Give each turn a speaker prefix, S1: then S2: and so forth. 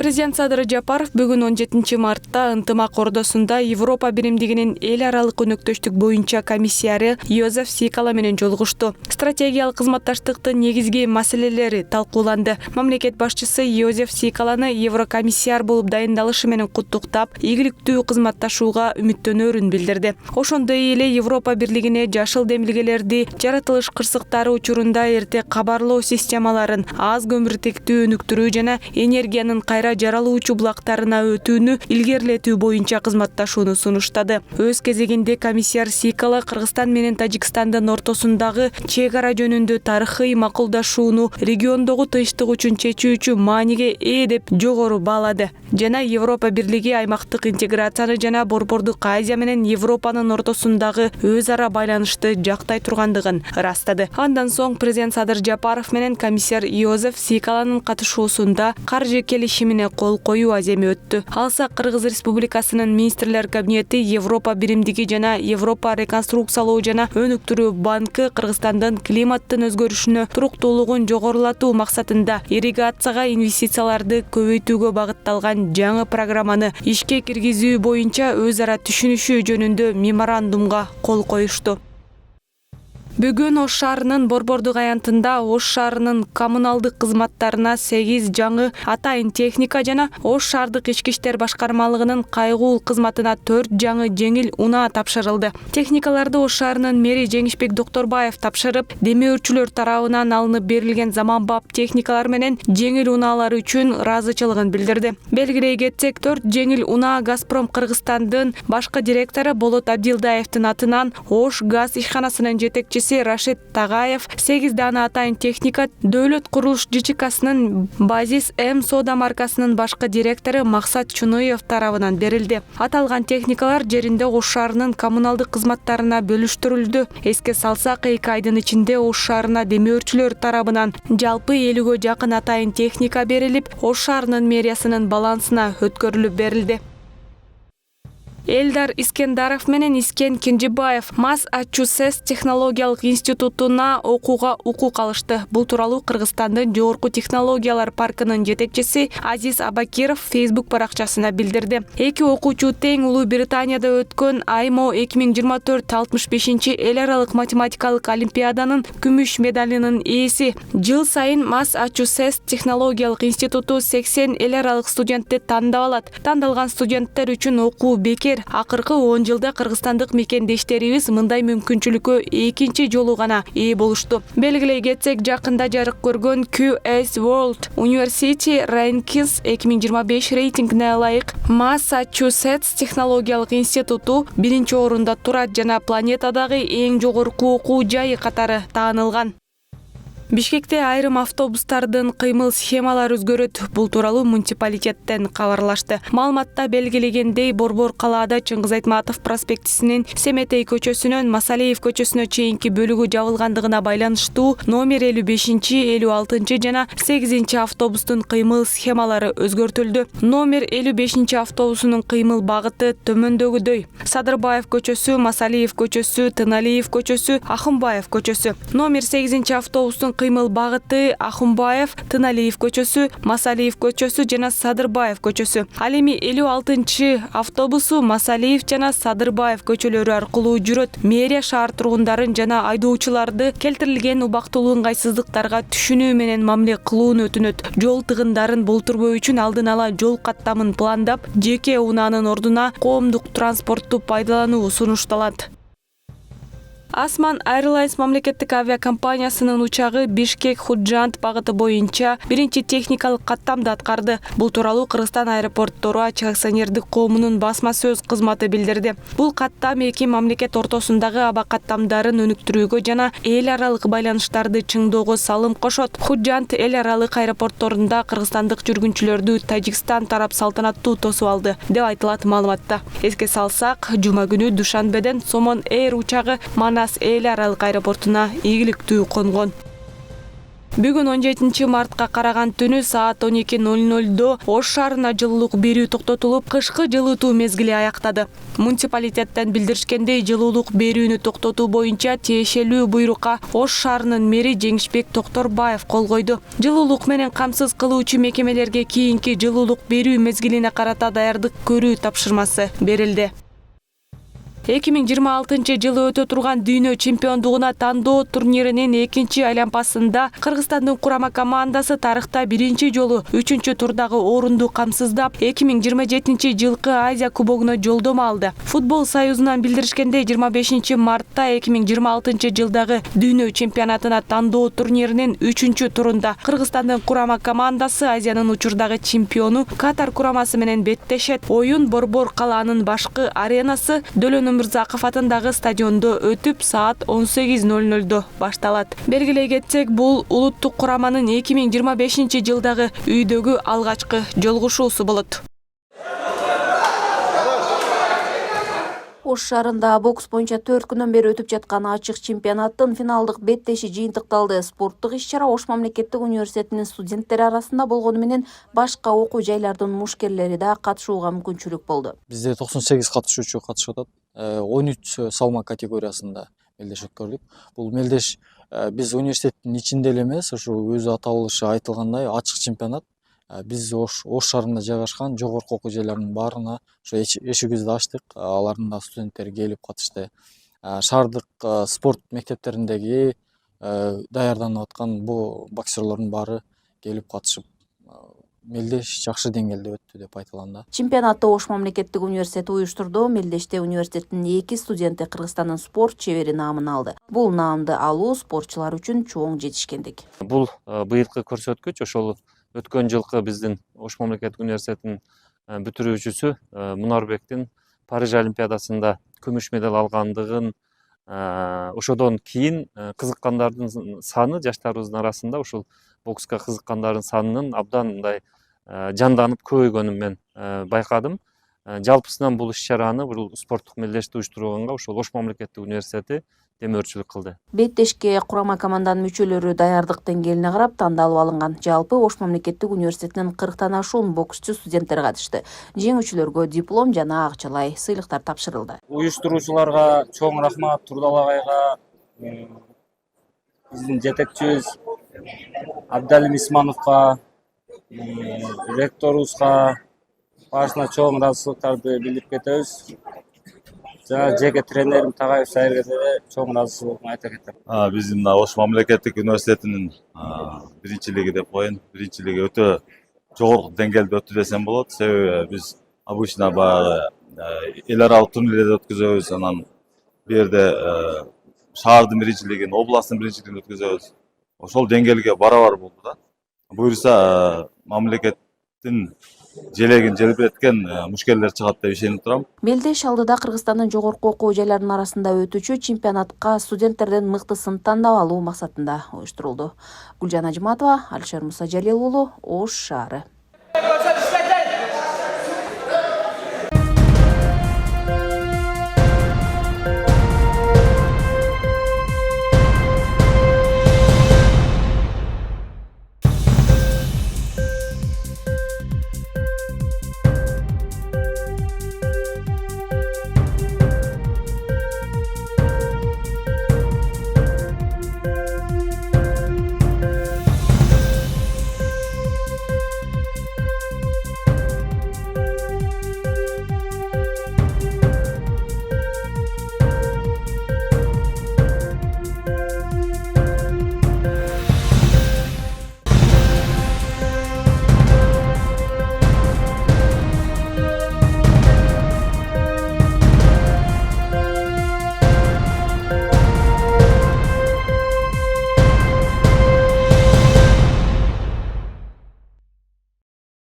S1: Президент Садыр Жапаров бүгүн 17 мартта ынтымак ордосунда Европа биримдигинин эл аралык өнөктөштүк боюнча комиссары Йозеф Сикала менен жолугушту. Стратегиялык кызматташтыктын негизги маселелери талкууланды. Мамлекет башчысы Йозеф Сикаланы Еврокомиссар болуп дайындалышы менен куттуктап, ийгиликтүү кызматташууга үмүттөнөрүн билдирди. Ошондой эле Европа бирлигине жашыл демилгелерди жаратылыш кырсыктары учурунда эрте кабарлоо системаларын, аз көмүртектүү өнүктүрүү жана энергиянын кайра жаралуучу булактарына өтүүнү илгерилетүү боюнча кызматташууну сунуштады. Өз кезегинде комиссар Сикала Кыргызстан менен Тажикстандын ортосундагы чек ара жөнүндө тарыхый макулдашууну региондогу тынчтык үчүн чечүүчү мааниге ээ деп жогору баалады жана Европа бирлиги аймактык интеграцияны жана Борбордук Азия менен Европанын ортосундагы өз ара байланышты жактай тургандыгын ырастады. Андан соң президент Садыр Жапаров менен комиссар Йозеф Сикаланын катышуусунда каржы келишимине кол коюу аземи өттү. Алсак Кыргыз Республикасынын министрлер кабинети Европа биримдиги жана Европа реконструкциялоо жана өнүктүрүү банкы Кыргызстандын климаттын өзгөрүшүнө туруктуулугун жогорулатуу максатында ирригацияга инвестицияларды көбөйтүүгө багытталган жаңы программаны ишке киргизүү боюнча өз ара түшүнүшүү жөнүндө меморандумга кол коюшту. Бүгүн Ош шаарынын Борбордук аянтында Ош шаарынын коммуналдык кызматтарына 8 жаңы атайын техника жана Ош шаардык ички иштер башкармалыгынын кайгуул кызматына 4 жаңы жеңил унаа тапшырылды. Техникаларды Ош шаарынын мэри Жеңишбек Докторбаев тапшырып, демөөрчүлөр тарабынан алынып берилген заманбап техникалар менен жеңил унаалар үчүн ыраазычылыгын билдирди. Белгилей кетсек, 4 жеңил унаа Газпром Кыргызстандын башкы директору Болот Абдилдаевдин атынан Ош газ ишканасынын жетекчиси Рашид Тагаев, 8 дана атайын техника Дөөлөт курулуш ЖЧКсынын Базис М Сода маркасынын башкы директору Максат Чунуев тарабынан берилди. Аталган техникалар жеринде Ош шаарынын коммуналдык кызматтарына бөлүштүрүлдү. Эске салсак, 2 айдын ичинде Ош шаарына демөөрчүлөр тарабынан жалпы 50ге жакын атайын техника берилип, Ош шаарынын мэриясынын балансына өткөрүлүп берилди. Элдар Искендаров менен Искен Кенжебаев Массачусетс технологиялык институтуна окууга укук алышты. Бул тууралуу Кыргызстандын жогорку технологиялар паркынын жетекчиси Азиз Абакиров Facebook баракчасына билдирди. Эки окуучу тең Улуу Британияда өткөн IMO 2024-65 эл аралык математикалык олимпиаданын күмүш медалынын ээси. Жыл сайын Массачусетс технологиялык институту 80 эл аралык студентти тандап алат. Тандалган студенттер үчүн окуу бекер. Акыркы 10 жылда кыргызстандык мекендештерибиз мындай мүмкүнчүлүккө экинчи жолу гана ээ болушту. Белгилей кетсек, жакында жарык көргөн QS World University Rankings 2025 рейтингине ылайык Массачусетс технологиялык институту 1-орунда турат жана планетадагы эң жогорку окуу жайы катары таанылган. Бишкекте айрым автобустардын кыймыл схемалары өзгөрөт. Бул тууралуу муниципалитеттен кабарлашты. Маалыматта белгилегендей, Борбор калаада Чыңгыз Айтматов проспектисинин Семетей көчөсүнөн Масалиев көчөсүнө чейинки бөлүгү жабылгандыгына байланыштуу номер 55, 56 жана 8 автобустун кыймыл схемалары өзгөртүлдү. Номер 55 автобусунун кыймыл багыты төмөндөгүдөй: Садырбаев көчөсү, Масалиев көчөсү, Тыналиев көчөсү, Ахунбаев көчөсү. Номер 8 автобустун кыймыл багыты Ахунбаев, Тыналиев көчөсү, Масалиев көчөсү жана Садырбаев көчөсү. Ал эми 56 автобусу Масалиев жана Садырбаев көчөлөрү аркылуу жүрөт. Мэрия шаар тургундарын жана айдоочуларды келтирилген убактылуу ыңгайсыздыктарга түшүнүү менен мамиле кылууну өтүнөт. Жол тыгындарын болтурбоо үчүн алдын ала жол каттамын пландап, жеке унаанын ордуна коомдук транспортту пайдалануу сунушталат. Асман Airlines мамлекеттик авиакомпаниясынын учагы Бишкек-Худжанд багыты боюнча биринчи техникалык каттамды аткарды. Бул тууралуу Кыргызстан аэропорттору ачык акционердик коомунун басма сөз кызматы билдирди. Бул каттам эки мамлекет ортосундагы аба каттамдарын өнүктүрүүгө жана эл аралык байланыштарды чыңдоого салым кошот. Худжанд эл аралык аэропортторунда кыргызстандык жүргүнчүлөрдү Тажикстан тарап салтанаттуу тосуп алды деп айтылат маалыматта. Эске салсак, жума күнү Душанбеден Somon Air учагы Манас эл аралык аэропортуна ийгиликтүү конгон. Бүгүн 17 мартка караган түнү саат 12:00 Ош шаарына жылуулук берүү токтотулуп, кышкы жылытуу мезгили аяктады. Муниципалитеттен билдиришкендей, жылуулук берүүнү токтотуу боюнча тиешелүү буйрукка Ош шаарынын мэри Жеңишбек Токторбаев кол койду. Жылуулук менен камсыз кылуучу мекемелерге кийинки жылуулук берүү мезгилине карата даярдык көрүү тапшырмасы берилди. 2026 жылы өтө турган дүйнө чемпиондугуна тандоо турниринин экинчи айланпасында Кыргызстандын курама командасы тарыхта биринчи жолу 3-турдагы орунду камсыздап 2027 жылкы Азия кубогуна жолдомо алды. Футбол союзунан билдиришкендей, 25 мартта 2026 жылдагы дүйнө чемпионатына тандоо турниринин 3-турунда Кыргызстандын курама командасы Азиянын учурдагы чемпиону Катар курамасы менен беттешет. Оюн Борбор калаанын башкы аренасы Дөлөн Мырзаков атындагы стадиондо өтүп, саат 18:00 башталат. Белгилей кетсек, бул улуттук кураманын 2025 жылдагы үйдөгү алгачкы жолугушуусу болот.
S2: Ош шаарында бокс боюнча 4 күнөн бери өтүп жаткан ачык чемпионаттын финалдык беттеши жыйынтыкталды. Спорттук иш-чара Ош мамлекеттик университетинин студенттери арасында болгону менен башка окуу жайлардын мушкерлери да катышууга мүмкүнчүлүк болду.
S3: Бизде 98 катышуучу катышып атат. 13 салмак категориясында мелдеш өткөрдүк. Бул мелдеш биз университеттин ичинде эле эмес, ушу өзү аталышы айтылгандай ачык чемпионат. Биз Ош шаарында жайгашкан жогорку окуу жайлардын баарына ошо эшигибизди ачтык. Алардын да студенттери келип катышты. Шаардык спорт мектептериндеги даярданып аткан бул боксерлордун баары келип катышып, мелдеш жакшы деңгээлде өттү деп айтылган.
S2: Чемпионатты Ош мамлекеттик университети уюштурду. Мелдеште университеттин 2 студенти Кыргызстандын спорт чебери наамын алды. Бул наамды алуу спортчулар үчүн чоң жетишкендик.
S4: Бул быйылкы көрсөткүч ошол өткөн жылкы биздин Ош мамлекеттик университетинин бүтүрүүчүсү Мунарбектин Париж олимпиадасында күмүш медаль алгандыгын, ошодон кийин кызыккандардын саны жаштарыбыздын арасында ушул бокска кызыккандардын санынын абдан мындай жанданып көбөйгөнүн мен байкадым. Жалпысынан бул иш-чараны, бул спорттук мелдешти уюштурганга ошол Ош мамлекеттик университети демөөрчүлүк кылды.
S2: Беттешке курама команданын мүчөлөрү даярдык деңгээлине карап тандалып алынган. Жалпы Ош мамлекеттик университетинин 40тан ашуун боксчу студенттери катышты. Жеңүүчүлөргө диплом жана акчалай сыйлыктар тапшырылды.
S5: Уюштуруучуларга чоң рахмат, Турдал агайга, биздин жетекчибиз Абдалим Исмановго, ректорубузга башына чоң ыраазычылыктарды билдирип кетебиз. Жана жеке тренерим Тагаев Сайырге чоң ыраазычылыгымды айта кетем.
S6: Биздин Ош мамлекеттик университетинин биринчилиги деп коеюн. Биринчилиги өтө жогорку деңгээлде өттү десем болот. Себеби биз обычно баягы эл аралык турнирлерди өткөзөбүз, анан бу жерде шаардын биринчилигин, областтын биринчилигин өткөзөбүз. Ошол деңгээлге барабар болду да. Буюрса мамлекеттин желегин желбиреткен мушкерлер чыгат деп ишенип турам.
S2: Мелдеш алдыда Кыргызстандын жогорку окуу жайларынын арасында өтүүчү чемпионатка студенттерден мыктысын тандап алуу максатында уюштурулду. Гүлжан Ажматова, Алишер Мусажалил уулу, Ош шаары.